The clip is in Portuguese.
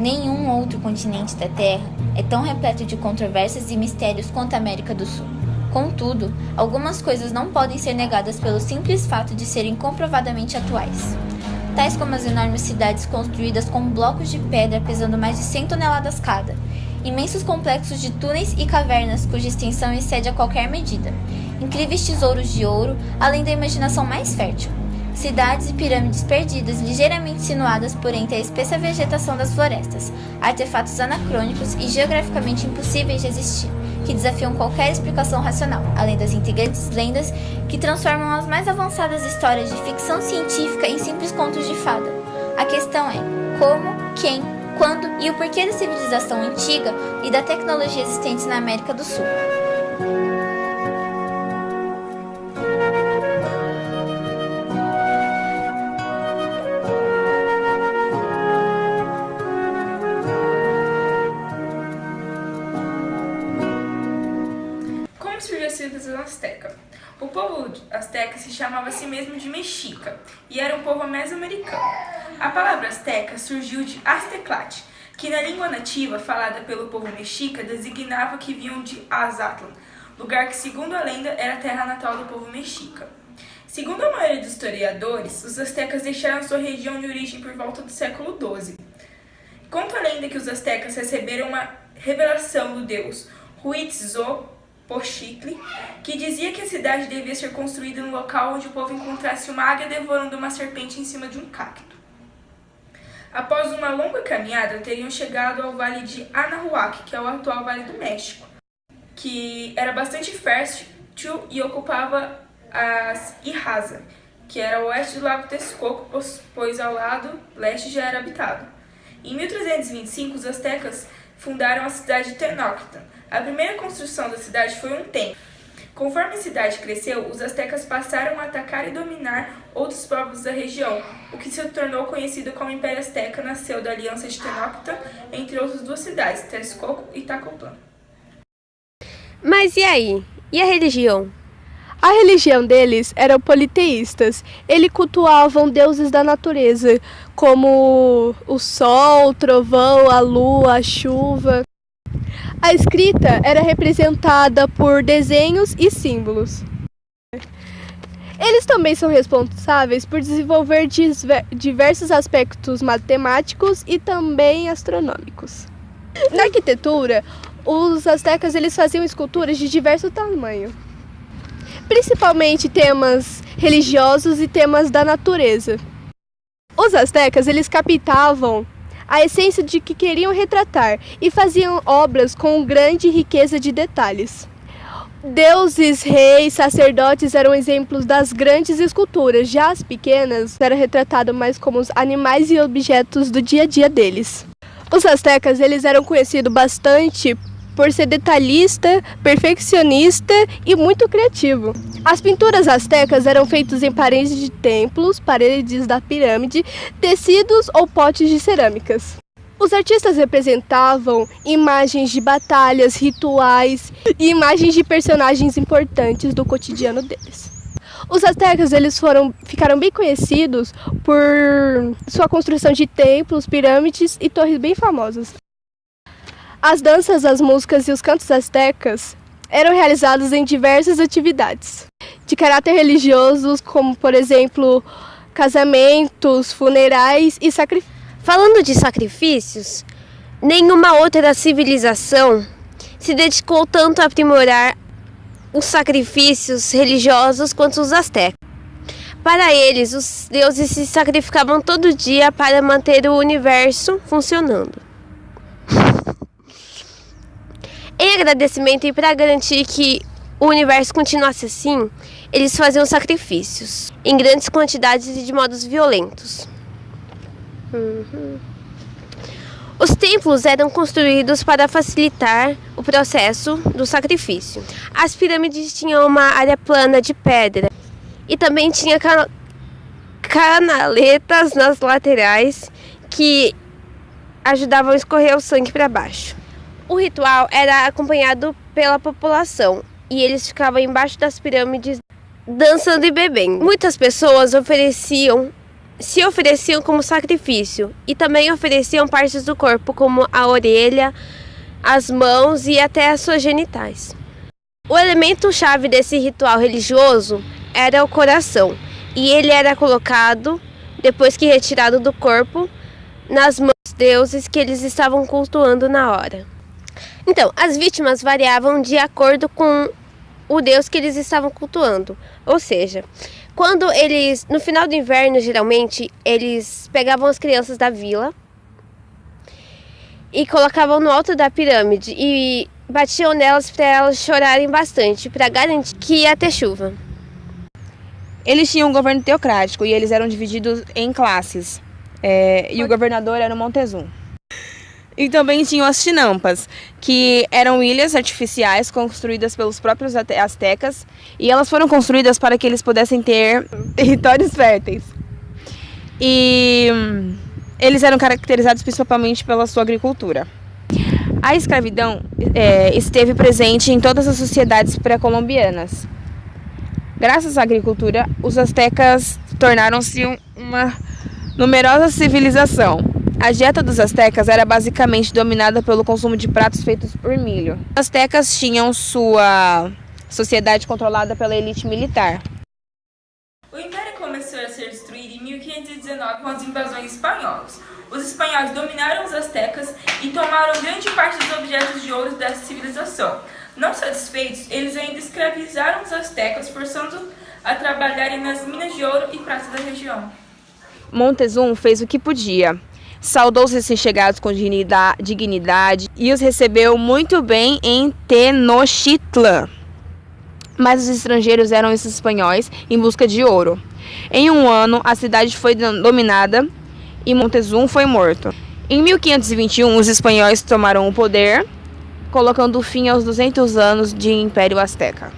Nenhum outro continente da Terra é tão repleto de controvérsias e mistérios quanto a América do Sul. Contudo, algumas coisas não podem ser negadas pelo simples fato de serem comprovadamente atuais, tais como as enormes cidades construídas com blocos de pedra pesando mais de 100 toneladas cada, imensos complexos de túneis e cavernas cuja extensão excede a qualquer medida, incríveis tesouros de ouro, além da imaginação mais fértil, cidades e pirâmides perdidas ligeiramente insinuadas por entre a espessa vegetação das florestas, artefatos anacrônicos e geograficamente impossíveis de existir, que desafiam qualquer explicação racional, além das intrigantes lendas que transformam as mais avançadas histórias de ficção científica em simples contos de fada. A questão é como, quem, quando e o porquê da civilização antiga e da tecnologia existentes na América do Sul. Como surgiu a civilização azteca? O povo azteca se chamava a si mesmo de mexica e era um povo mesoamericano. A palavra azteca surgiu de Azteclatl, que na língua nativa falada pelo povo mexica designava que vinham de Azatlan, lugar que, segundo a lenda, era a terra natal do povo mexica. Segundo a maioria dos historiadores, os aztecas deixaram sua região de origem por volta do século XII. Conta a lenda que os aztecas receberam uma revelação do deus Huitzilopochtli, que dizia que a cidade devia ser construída no local onde o povo encontrasse uma águia devorando uma serpente em cima de um cacto. Após uma longa caminhada, teriam chegado ao vale de Anahuac, que é o atual Vale do México, que era bastante fértil e ocupava as Irraza, que era ao oeste do Lago Texcoco, pois ao lado leste já era habitado. Em 1325, os aztecas fundaram a cidade de Tenochtitlan. A primeira construção da cidade foi um templo. Conforme a cidade cresceu, os aztecas passaram a atacar e dominar outros povos da região. O que se tornou conhecido como Império Azteca nasceu da aliança de Tenochtitlan entre outras duas cidades, Texcoco e Tacoplan. Mas e aí? E a religião? A religião deles eram politeístas. Eles cultuavam deuses da natureza, como o sol, o trovão, a lua, a chuva. A escrita era representada por desenhos e símbolos. Eles também são responsáveis por desenvolver diversos aspectos matemáticos e também astronômicos. Na arquitetura, os aztecas eles faziam esculturas de diversos tamanhos, principalmente temas religiosos e temas da natureza. Os aztecas eles captavam a essência de que queriam retratar e faziam obras com grande riqueza de detalhes. Deuses, reis, sacerdotes eram exemplos das grandes esculturas, já as pequenas eram retratadas mais como os animais e objetos do dia a dia deles. Os aztecas eles eram conhecidos bastante por ser detalhista, perfeccionista e muito criativo. As pinturas astecas eram feitas em paredes de templos, paredes da pirâmide, tecidos ou potes de cerâmicas. Os artistas representavam imagens de batalhas, rituais e imagens de personagens importantes do cotidiano deles. Os aztecas ficaram bem conhecidos por sua construção de templos, pirâmides e torres bem famosas. As danças, as músicas e os cantos astecas eram realizados em diversas atividades de caráter religioso, como, por exemplo, casamentos, funerais e sacrifícios. Falando de sacrifícios, nenhuma outra civilização se dedicou tanto a aprimorar os sacrifícios religiosos quanto os astecas. Para eles, os deuses se sacrificavam todo dia para manter o universo funcionando. Em agradecimento e para garantir que o universo continuasse assim, eles faziam sacrifícios em grandes quantidades e de modos violentos. Os templos eram construídos para facilitar o processo do sacrifício. As pirâmides tinham uma área plana de pedra e também tinha canaletas nas laterais que ajudavam a escorrer o sangue para baixo. O ritual era acompanhado pela população e eles ficavam embaixo das pirâmides dançando e bebendo. Muitas pessoas ofereciam se ofereciam como sacrifício e também ofereciam partes do corpo, como a orelha, as mãos e até as suas genitais. O elemento-chave desse ritual religioso era o coração, e ele era colocado, depois que retirado do corpo, nas mãos dos deuses que eles estavam cultuando na hora. Então, as vítimas variavam de acordo com o deus que eles estavam cultuando. Ou seja, quando eles, no final do inverno, geralmente, eles pegavam as crianças da vila e colocavam no alto da pirâmide e batiam nelas para elas chorarem bastante, para garantir que ia ter chuva. Eles tinham um governo teocrático e eles eram divididos em classes. E o governador era o Montezum. E também tinham as chinampas, que eram ilhas artificiais construídas pelos próprios astecas, e elas foram construídas para que eles pudessem ter territórios férteis. E eles eram caracterizados principalmente pela sua agricultura. A escravidão esteve presente em todas as sociedades pré-colombianas. Graças à agricultura, os astecas tornaram-se uma numerosa civilização. A dieta dos astecas era basicamente dominada pelo consumo de pratos feitos por milho. Os astecas tinham sua sociedade controlada pela elite militar. O império começou a ser destruído em 1519 com as invasões espanholas. Os espanhóis dominaram os astecas e tomaram grande parte dos objetos de ouro dessa civilização. Não satisfeitos, eles ainda escravizaram os astecas, forçando-os a trabalharem nas minas de ouro e prata da região. Montezum fez o que podia. Saudou os recém-chegados com dignidade e os recebeu muito bem em Tenochtitlan. Mas os estrangeiros eram esses espanhóis em busca de ouro. Em um ano, a cidade foi dominada e Montezum foi morto. Em 1521, os espanhóis tomaram o poder, colocando fim aos 200 anos de Império Azteca.